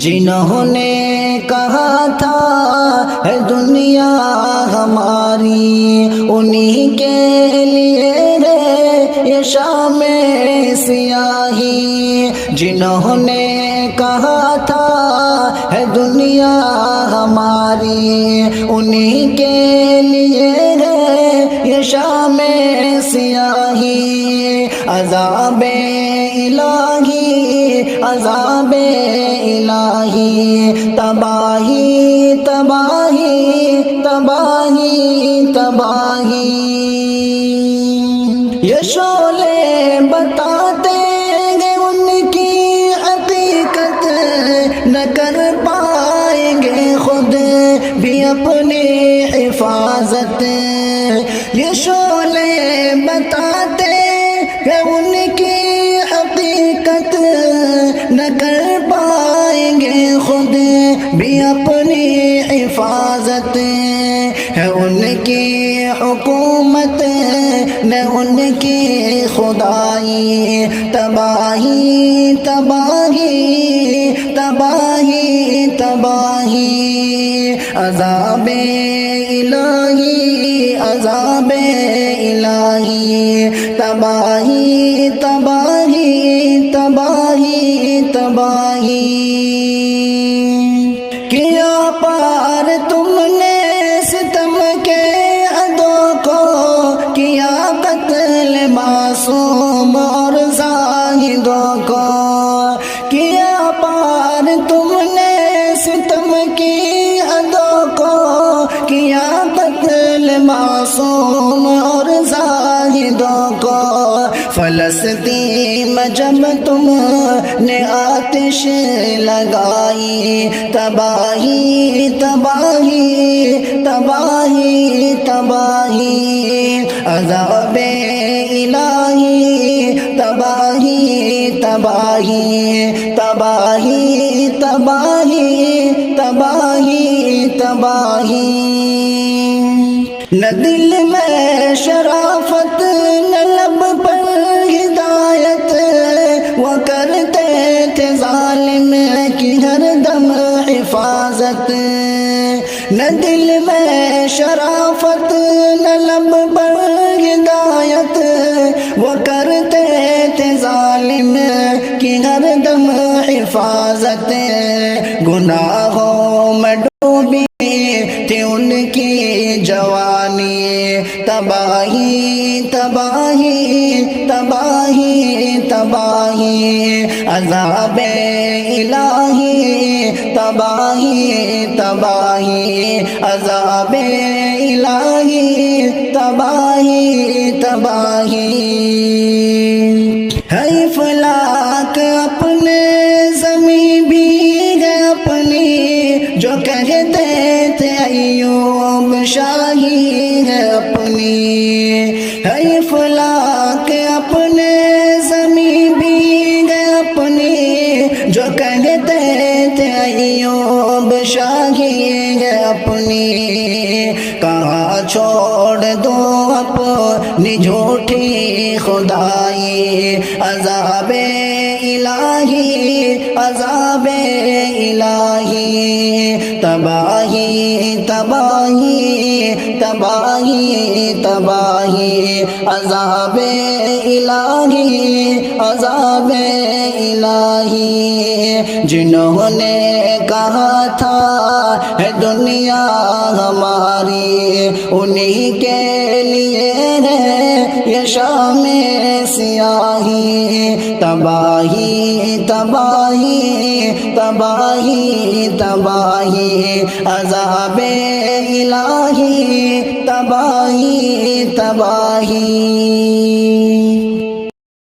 جنہوں نے کہا تھا ہے دنیا ہماری، انہی کے لیے ہے یہ شام سیاہی۔ جنہوں نے کہا تھا ہے دنیا ہماری، انہی کے لیے ہے یہ شام سیاہی۔ عذاب الہی عذاب الہی، تباہی تباہی تباہی تباہی۔ یہ شعلے بتاتے ہیں ان کی حقیقت، نہ کر پائیں گے خود بھی اپنی حفاظت۔ یہ شعلے بتاتے ہیں ان کی حقیقت، نہ کر پائیں گے خود بھی اپنی حفاظت۔ ہے ان کی حکومت نہ ان کی خدائی، تباہی تباہی تباہی تباہی۔ عذاب الہی عذاب الہی، تباہی تباہی تباہی تباہی۔ کیا پار تم نے ستم کے عدو کو، کیا قتل معصوم اور زاہدوں کو۔ کیا پار تم نے ستم کی عدو کو، کیا قتل معصوم اور زاہدوں کو۔ فلسطین میں جب تم نے آتش لگائی، تباہی تباہی تباہی تباہی۔ عذاب الہی تباہی تباہی تباہی تباہی تباہی تباہی۔ نہ دل میں شرافت نہ لب پر ہدایت، وہ کرتے تھے ظالم کی ہر دم حفاظت۔ نہ دل میں شرافت نہ لب پر ہدایت، وہ کرتے تھے ظالم کی ہر دم حفاظت۔ گناہوں میں ڈوبی تھی ان کی جوانی، تباہی تباہی تباہی تباہی۔ عذاب الہی تباہی تباہی، عذاب الہی تباہی تباہی۔ ہے فلاک اپنے زمیں بھی ہے اپنی، جو کہتے تھے ایوب شاہی ہے اپنی۔ ہے فلاک اپنے زمیں بھی ہے اپنی، جو کہتے تھے ایوب شاہی ہے اپنی۔ کہاں چھوڑ دو اپنی جھوٹی خدائی، عذاب الہی عذاب الہی۔ تباہی تباہی تباہی تباہی، عذاب الہی عذاب الہی۔ جنہوں نے کہا تھا ہے دنیا ہماری، انہی کے لیے ہے یہ شام سیاہی۔ تباہی تباہی تباہی تباہی، عذاب الہی تباہی تباہی۔